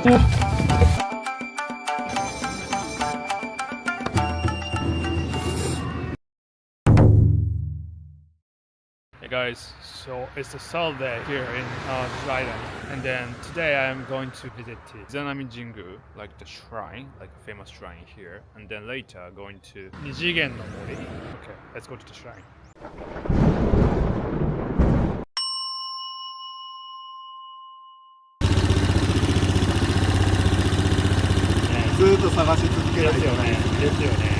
Hey guys, so it's a Saturday here in Awaji Island, and then today I am going to visit the Izanagi Jingu, like the shrine, like a famous shrine here, and then later going to Nijigen no Mori. Okay, let's go to the shrine. ずーっと探し続けないといけない。ですよね。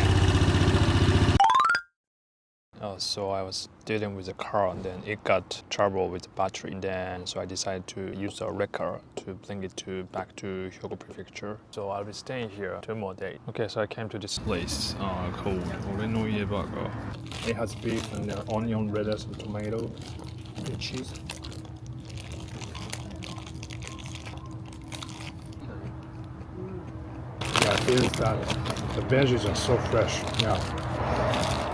So I was dealing with the car and then it got trouble with the battery, and then so I decided to use a wrecker to bring it back to Hyogo Prefecture. So I'll be staying here 2 more days. Okay, so I came to this place called Orenoi Burger. It has beef and onion, lettuce, and tomato and cheese. Yeah, it feels that the veggies are so fresh. Yeah.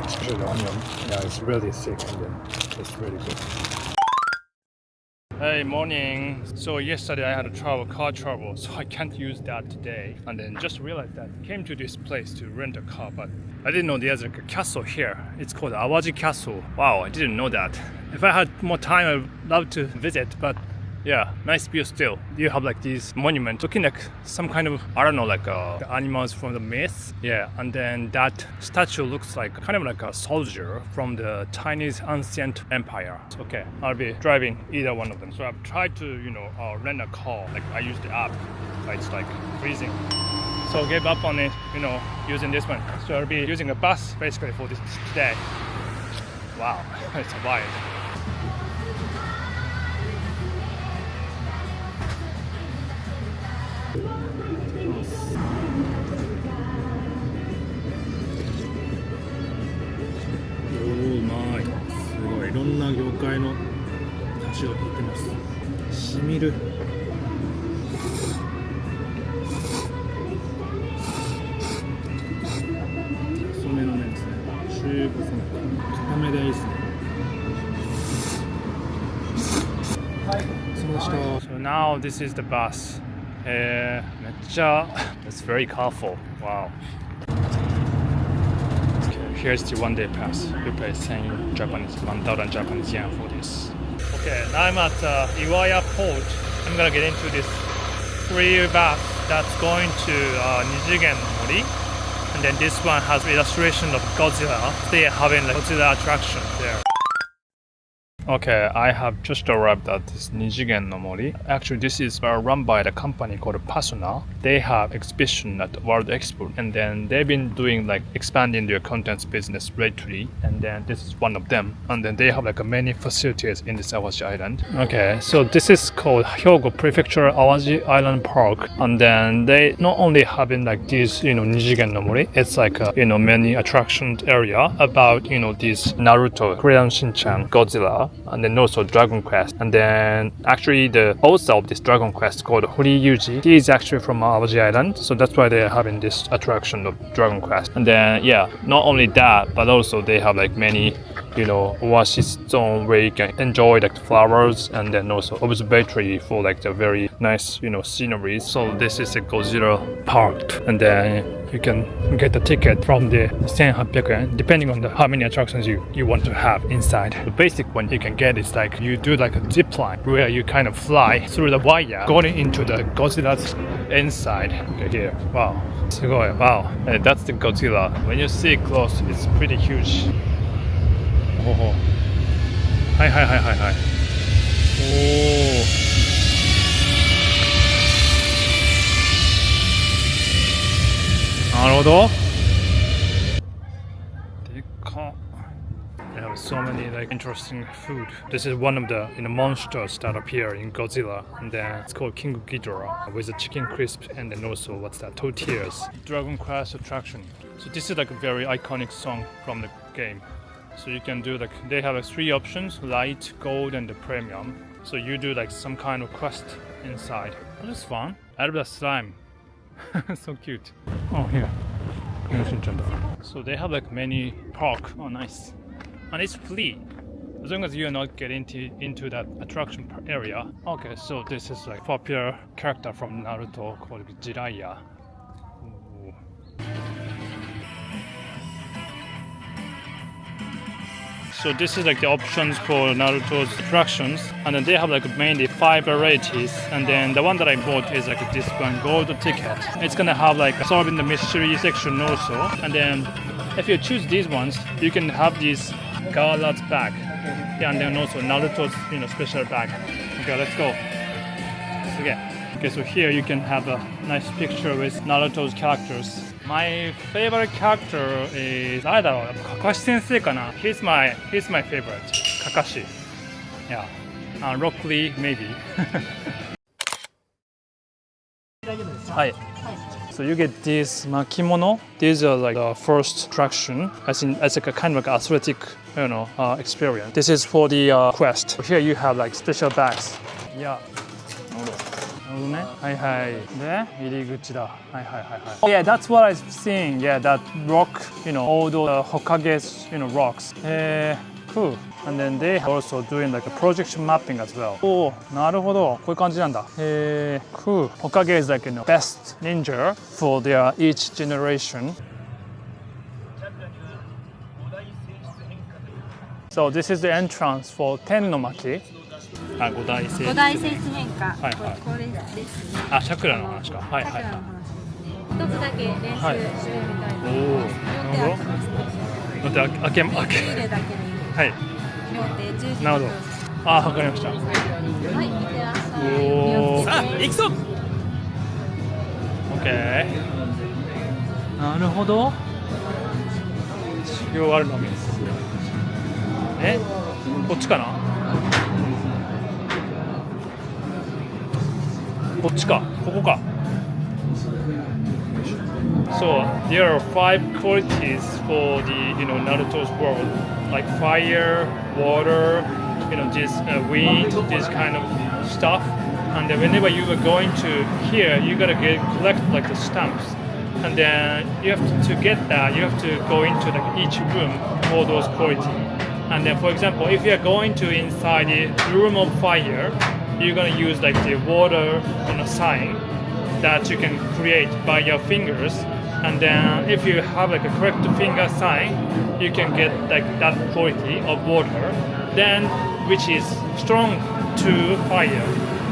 Especially the onion, yeah, it's really thick and then it's really good. Hey, morning. So yesterday I had car trouble, so I can't use that today. And then just realized that I came to this place to rent a car, but I didn't know there's like a castle here. It's called Awaji Castle. Wow, I didn't know that. If I had more time, I'd love to visit, but yeah, nice view still. You have like these monuments looking like some kind of, I don't know, like the animals from the myth. Yeah, and then that statue looks like kind of like a soldier from the Chinese ancient empire. Okay, I'll be driving either one of them. So I've tried to, rent a car. Like I use the app, but it's like freezing. So gave up on it, using this one. So I'll be using a bus basically for this today. Wow, it's wild. Oh my, すごいいろんな業界の出汁が効いてます。しみる。細めの麺ですね。中細麺。固めでいいですね。はい、そうでした。So now this is the bus. めっちゃ It's very colorful. Wow. Here's the 1-day pass. You pay 1000 Japanese, 1,000 Japanese yen for this. Okay, now I'm at Iwaya Port. I'm gonna get into this free bus that's going to Nijigen Mori. And then this one has illustration of Godzilla. They are having like Godzilla attraction there. Okay, I have just arrived at this Nijigen no Mori. Actually, this is run by the company called Pasuna. They have exhibition at World Expo, and then they've been doing like expanding their contents business lately, and then this is one of them. And then they have like many facilities in this Awaji Island. Okay, so this is called Hyogo Prefecture Awaji Island Park, and then they not only having like this, Nijigen no Mori, it's like a, many attraction area about, this Naruto, Korean Shinchan, Godzilla, and then also Dragon Quest. And then actually the author of this Dragon Quest called Hori Yuji, he is actually from Awaji Island, so that's why they're having this attraction of Dragon Quest. And then yeah, not only that, but also they have like many oasis zone where you can enjoy like the flowers, and then also observatory for like the very nice scenery. So this is a Godzilla park, and then you can get the ticket from the 1,800 yen, depending on how many attractions you want to have inside. The basic one you can get is like you do like a zip line where you kind of fly through the wire going into the Godzilla's inside. Okay, here, wow, wow, and that's the Godzilla. When you see it close, it's pretty huge. Oh, hi. Oh. NARUTO. They have so many like interesting food. This is one of the monsters that appear in Godzilla, and then it's called King Ghidorah with the chicken crisp, and then also what's that? Tortillas. Dragon Quest attraction. So this is like a very iconic song from the game. So you can do like they have like 3 options: light, gold, and the premium. So you do like some kind of quest inside. That is fun. I love the slime. So cute. Oh, here. So they have like many park. Oh, nice. And it's free. as long as you're not getting into that attraction area. Okay, so this is like popular character from Naruto called Jiraiya. So this is like the options for Naruto's attractions, and then they have like mainly 5 varieties, and then the one that I bought is like this one gold ticket. It's gonna have like solving the mystery section also, and then if you choose these ones, you can have these Gala's bag, yeah, and then also Naruto's special bag. Okay, let's go. Okay, so here you can have a nice picture with Naruto's characters. My favorite character is 誰だろう、Kakashi 先生かな。He's my favorite. Kakashi. Yeah. Rock Lee maybe. はい。So you get these makimono. These are like the first attraction. As like a kind of like athletic, experience. This is for the quest. Here you have like special bags. Yeah. Oh yeah, that's what I'm seeing. Yeah, that rock, all the Hokage's, rocks. Cool. And then they are also doing like a projection mapping as well. Oh, なるほど。こういう感じなんだ。Cool. Hokage is like best ninja for their each generation. So this is the entrance for Tennomaki. 五大聖地変化。はいはい。これですね。あ、桜の話か。はいはいはい。一つだけ練習してみたいと思います。両手開けます。開け。トイレだけに。はい。両手10時。なるほど。あ、わかりました。はい、いってらっしゃい。おお。あ、行くぞ。オッケー。なるほど。修行あるのみ。こっちかな。こっちか、ここか。So there are 5 qualities for the Naruto's world, like fire, water, this wind, this kind of stuff. And then whenever you are going to here, you gotta collect like the stamps. And then you have to get that, you have to go into like each room for those qualities. And then for example, if you are going to inside the room of fire, you're gonna use like the water sign that you can create by your fingers, and then if you have like a correct finger sign, you can get like that quality of water, then which is strong to fire.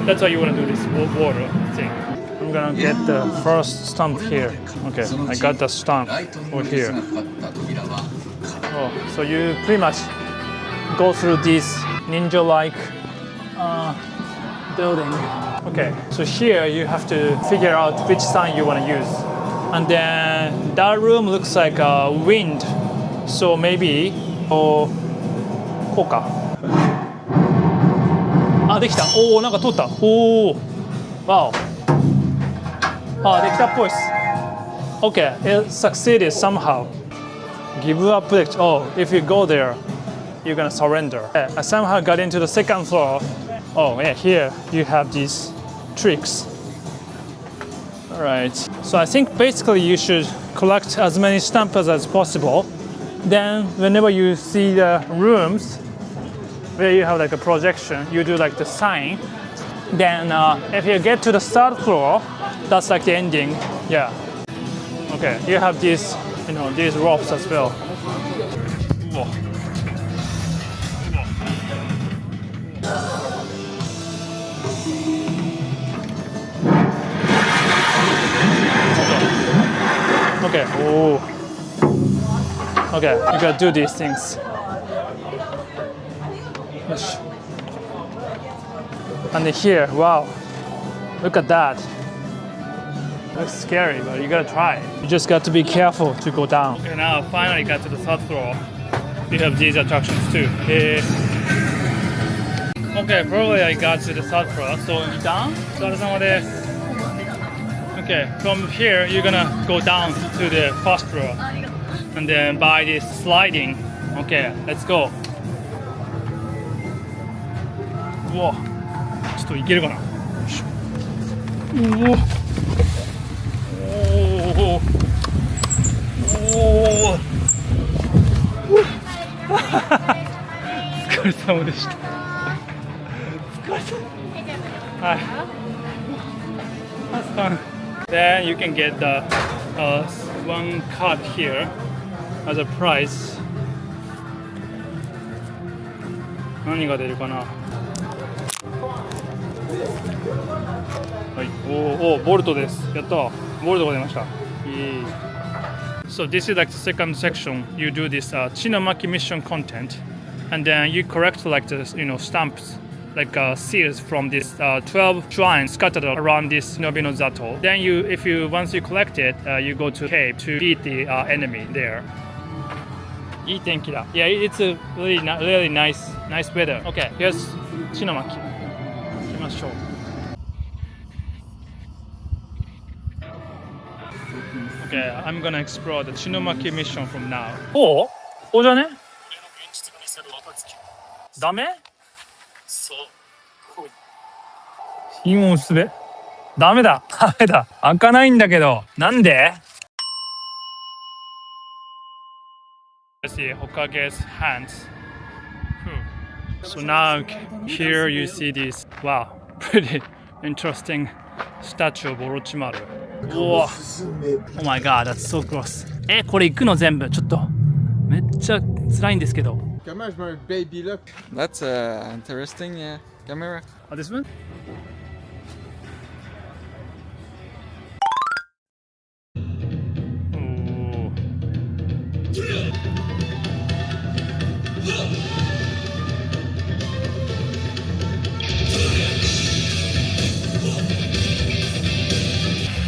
That's why you wanna do this water thing. I'm gonna get the first stamp here. Okay, I got the stamp over here. Oh, so you pretty much go through this ninja-like building. Okay, so here you have to figure out which sign you want to use. And then that room looks like a wind. So maybe, こうか。あ、できた。おお、なんか通った。おお。わお。あ、できたっぽいっす。Okay, it succeeded somehow. Give up. Oh, if you go there, you're gonna surrender. I somehow got into the second floor. Oh yeah, here you have these tricks. Alright, so I think basically you should collect as many stamps as possible. Then whenever you see the rooms where you have like a projection, you do like the sign. Then if you get to the third floor, that's like the ending. Yeah. Okay, you have these, these ropes as well. Whoa. Okay. Oh. Okay, you gotta do these things. And here, wow, look at that. Looks scary, but you gotta try. You just got to be careful to go down. Okay, now I finally got to the third floor. You have these attractions too. Okay, probably I got to the third floor. So down. Okay, from here you're gonna go down to the first floor, and then by this sliding. Okay, let's go. Whoa. ちょっといけるかな。おお。おお。すご疲れ様でした。疲れた。はい。That's fun. Then you can get the one card here as a prize. 何が出るかな。はい。おボルトです。やった。ボルトが出ました。So this is like the second section. You do this Chinomaki mission content, and then you collect like the stamps, like seals from this 12 shrines scattered around this Shinobi-Zato. Then once you collect it, you go to cave to beat the enemy there. いい天気だ。Yeah, it's a really nice weather. Okay, here's Chinomaki. 行きましょう。Okay, I'm gonna explore the Chinomaki mission from now. ここじゃね？ダメ？そう。いいもんすべ。ダメだ。開かないんだけど。なんで？ Let's see Hokage's hands. So now here you see this, wow, pretty interesting statue of Orochimaru. Whoa. Oh my god, that's so gross. これ行くの全部。ちょっとめっちゃ辛いんですけど。Baby look. That's interesting, yeah. Camera. Oh, this one? Oh.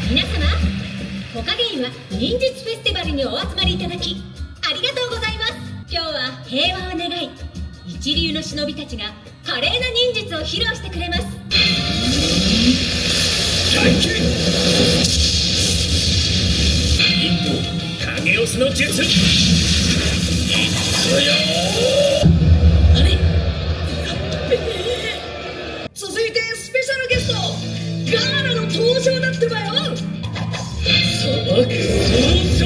皆様、おかげは忍術フェスティバルにお集まりいただきありがとうございます。今日は平和を願い、一流の忍びたちが華麗な忍術を披露してくれます。一歩影押しの術。いくよ。あれ？やっべえ。続いてスペシャルゲストガーラの登場だってばよ。砂漠総称。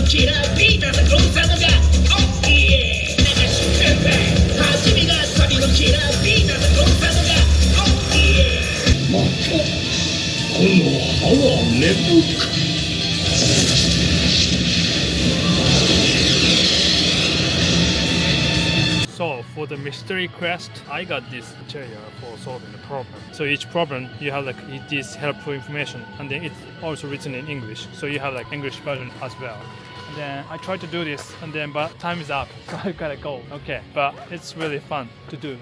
キラーピーターとゴンサムがオッイエー流しちゃうかい初めがサビのキラーピーターとゴンサムがオッイエーまたこの歯は根深くSo for the mystery quest, I got this material for solving the problem. So each problem you have like this helpful information, and then it's also written in English. So you have like English version as well. And then I tried to do this, and then but time is up, so I gotta go. Okay, but it's really fun to do.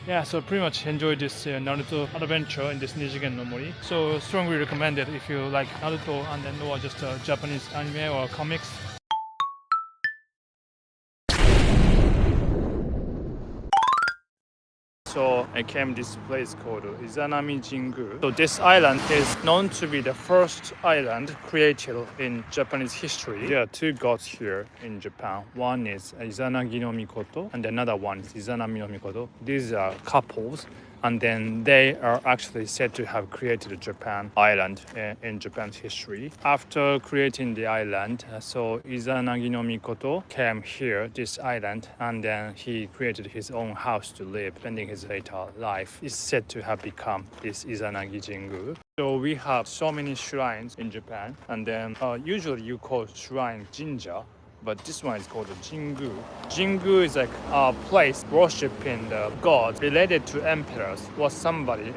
Yeah, so pretty much enjoyed this Naruto adventure in this Nijigen no Mori. So strongly recommended if you like Naruto and then or just Japanese anime or comics. So I came to this place called Izanagi Jingu. So this island is known to be the first island created in Japanese history. There are two gods here in Japan. One is Izanagi no Mikoto and another one is Izanami no Mikoto. These are couples, and then they are actually said to have created Japan island in Japan's history. After creating the island, so Izanagi no Mikoto came here, this island, and then he created his own house to live, spending his later life. It's said to have become this Izanagi Jingu. So we have so many shrines in Japan, and then usually you call shrine Jinja, but this one is called a Jingu. Jingu is like a place worshipping the gods related to emperors or somebody,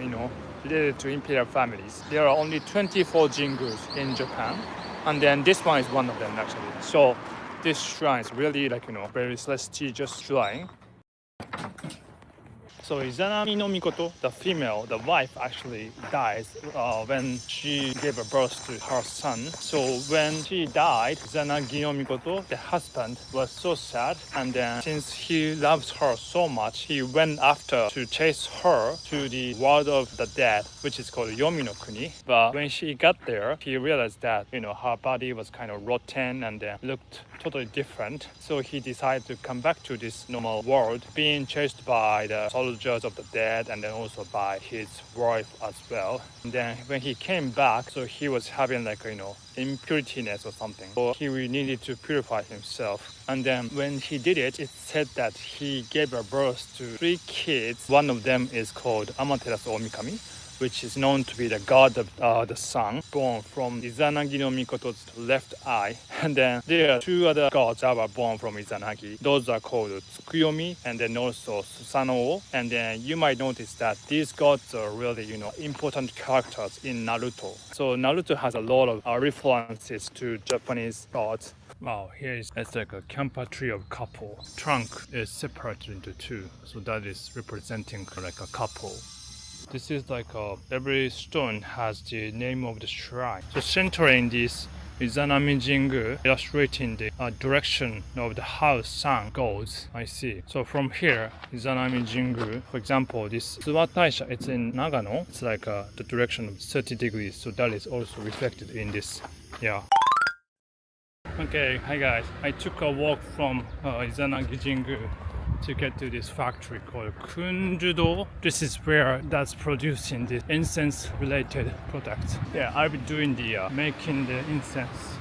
related to imperial families. There are only 24 Jingus in Japan, and then this one is one of them actually. So this shrine is really very prestigious shrine. So Izanagi no Mikoto, the female, the wife actually dies when she gave a birth to her son. So when she died, Izanagi no Mikoto, the husband, was so sad, and then since he loves her so much, he went after to chase her to the world of the dead, which is called Yomi no Kuni. But when she got there, he realized that her body was kind of rotten and looked totally different. So he decided to come back to this normal world, being chased by the soldiers of the dead and then also by his wife as well. And then when he came back, so he was having impuritiness or something. So he really needed to purify himself. And then when he did it, it said that he gave a birth to 3 kids. One of them is called Amaterasu Omikami, which is known to be the god of the sun, born from Izanagi no Mikoto's left eye. And then there are 2 other gods that were born from Izanagi. Those are called Tsukuyomi and then also Susanoo. And then you might notice that these gods are really, important characters in Naruto. So Naruto has a lot of references to Japanese gods. Wow, it's like a Kampa tree of couple. Trunk is separated into 2, so that is representing like a couple. This is every stone has the name of the shrine. So centering this Izanagi Jingu, illustrating the direction of the house sun goes. I see. So from here, Izanagi Jingu, for example, this Tsuwa Taisha, it's in Nagano. It's the direction of 30 degrees. So that is also reflected in this. Yeah. Okay, hi guys. I took a walk from Izanagi Jingu to get to this factory called Kunjudo. This is where that's producing the incense related products. Yeah, I'll be doing the making the incense.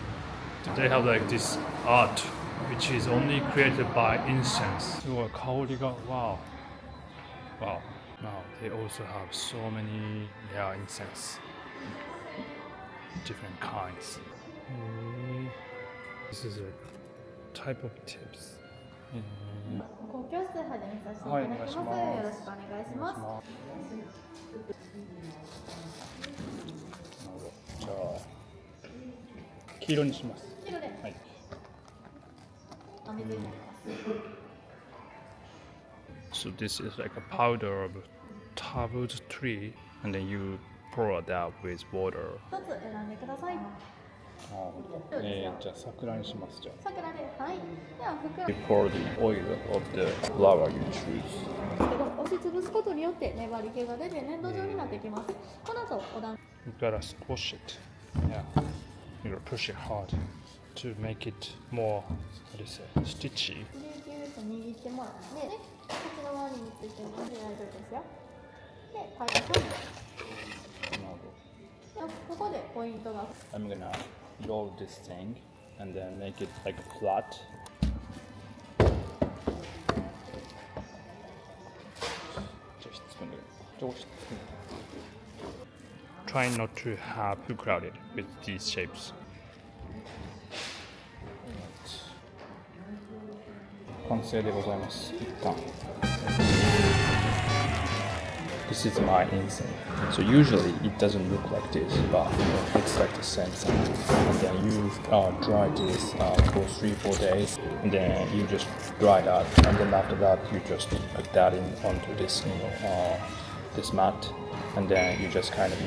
They have this art which is only created by incense. So wow. Now they also have so many incense, different kinds. This is a type of tips. 公共室始めさせていただきます。よろしくお願いします。じゃあ黄色にします。黄色で。はい。お水入れます。 So this is like a powder of tabooed tree, and then you pour that with water. 一つ選んでください。じゃあ桜にします。じゃあ。桜で、はい。では袋。 You pour the oil of the flower you choose. 押しつぶすことによって粘り気が出て粘土状になってきます。この後お団。 You gotta squash it. Yeah. You gotta push it hard to make it more, stitchy. ぎゅうぎゅうと握ってもらって、こっちの周りについてるので大丈夫ですよ。で、パイプ。ここでポイントが。 I'm gonna roll this thing and then make it like flat. Try not to have too crowded with these shapes. 完成でございます。一旦。This is my incense. So usually it doesn't look like this, but it's like the same thing. And then you dry this for 3-4 days, and then you just dry that, and then after that you just put that in onto this, this mat, and then you just kind of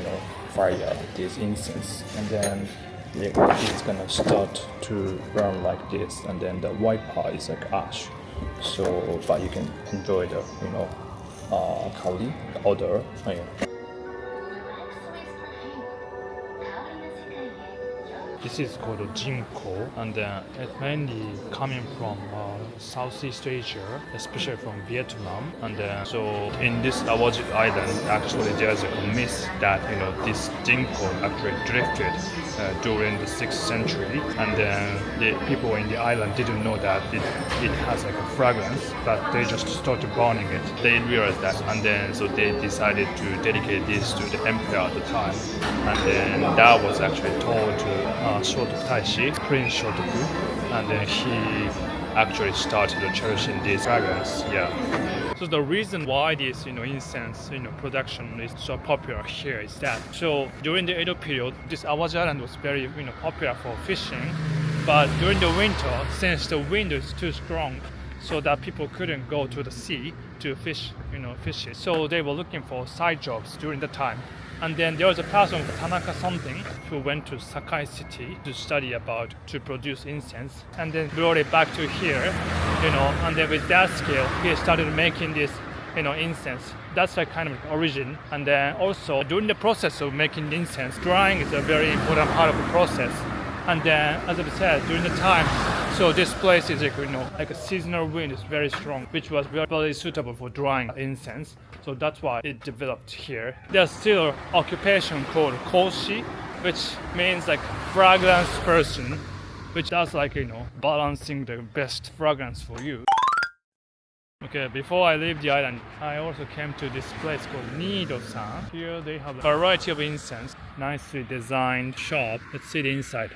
fire this incense, and then it's gonna start to burn like this, and then the white part is like ash. So, but you can enjoy the kaori, the odor. This is called Jinko, and it's mainly coming from Southeast Asia, especially from Vietnam. And so in this Awaji Island, actually there's a myth that this Jinko actually drifted during the 6th century, and then the people in the island didn't know that it has like a fragrance, but they just started burning it. They realized that, and then so they decided to dedicate this to the emperor at the time, and then that was actually told to Shotoku Taishi, Prince Shotoku, and then he actually started cherishing this fragrance. Yeah. So the reason why this incense production is so popular here is that during the Edo period, this Awaji Island was very popular for fishing, but during the winter, since the wind is too strong, so that people couldn't go to the sea to fish, fish it. So they were looking for side jobs during the time. And then there was a person, Tanaka something, who went to Sakai City to study about to produce incense, and then brought it back to here, and then with that skill, he started making this, incense. That's like kind of origin. And then also during the process of making incense, drying is a very important part of the process. And then, as I said, during the time, so this place is like a seasonal wind is very strong, which was very suitable for drying incense. So that's why it developed here. There's still an occupation called koshi, which means like fragrance person, which does like, balancing the best fragrance for you. Okay, before I leave the island, I also came to this place called Niido-san. Here they have a variety of incense, nicely designed shop. Let's see the inside.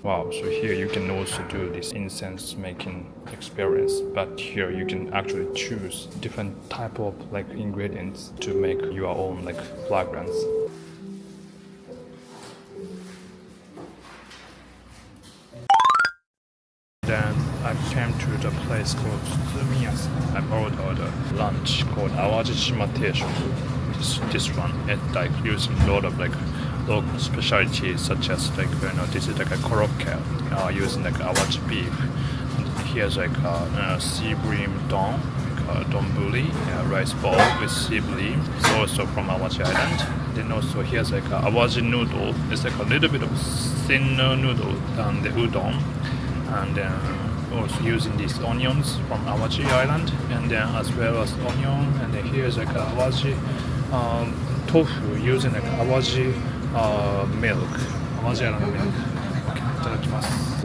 Wow, so here you can also do this incense making experience, but here you can actually choose different type of like ingredients to make your own like fragrance. Then I came to the place called Suzumiya. I ordered a lunch called Awaji Island. This one, it like using a lot of like local specialties such as like this is like a korokke using like Awaji beef. And here's like a sea bream don, like donburi, rice bowl with sea bream. It's also from Awaji Island. Then also here's like a Awaji noodle. It's like a little bit of thinner noodle than the udon. And then also using these onions from Awaji Island, and then as well as onion. And then here's like a Awaji tofu using like Awaji milk, Awaji Island milk. Okay, いただきます。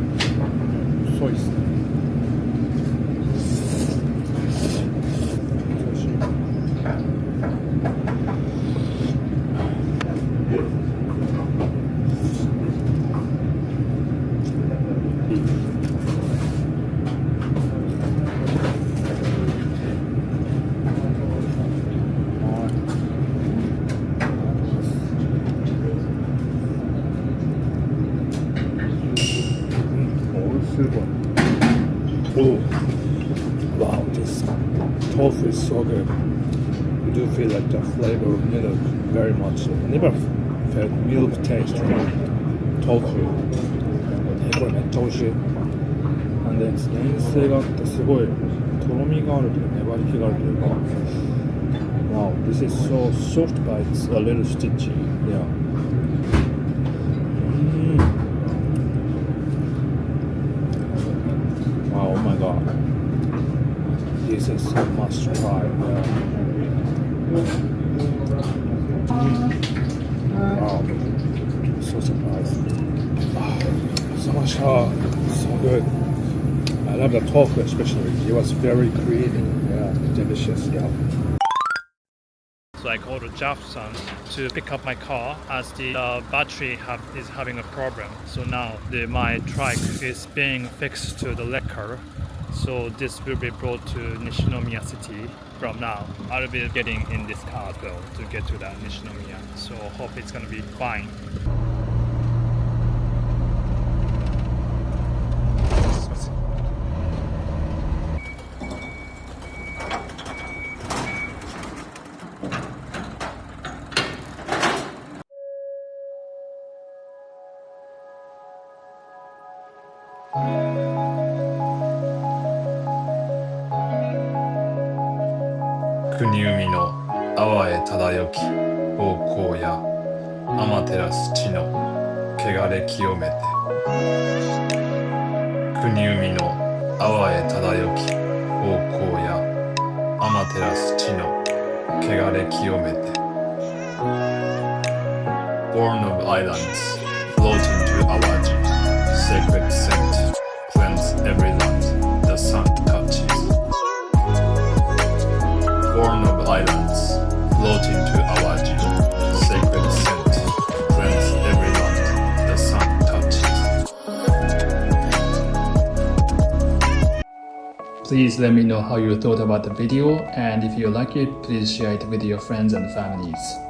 そうですね。Oh, wow, this tofu is so good. You do feel like the flavor of milk very much. I never felt milk taste from tofu. これめっちゃ美味しい。なんで粘性があってすごいとろみがあるというか粘り気があるというか。Wow, this is so soft but it's a little stitchy. Yeah. Wow, oh my god. This is a must try. Wow. So surprised. So much so good. I love the tofu especially. It was very creamy. Yeah, delicious. Yeah. So I called Jeff-san to pick up my car as the battery is having a problem. So now my trike is being fixed to the lacquer. So this will be brought to Nishinomiya city from now. I'll be getting in this car as well to get to the Nishinomiya. So hope it's gonna be fine.国海の淡へ漂き宝光や天照地の汚れ清めて国海の淡へ漂き宝光や天照地の汚れ清めて Born of islands, floating to Awaji, sacred scent, cleanse every land the sun touches. Born of islands, floating to Awaji, sacred scent, cleanse every land the sun touches. Please let me know how you thought about the video, and if you like it, please share it with your friends and families.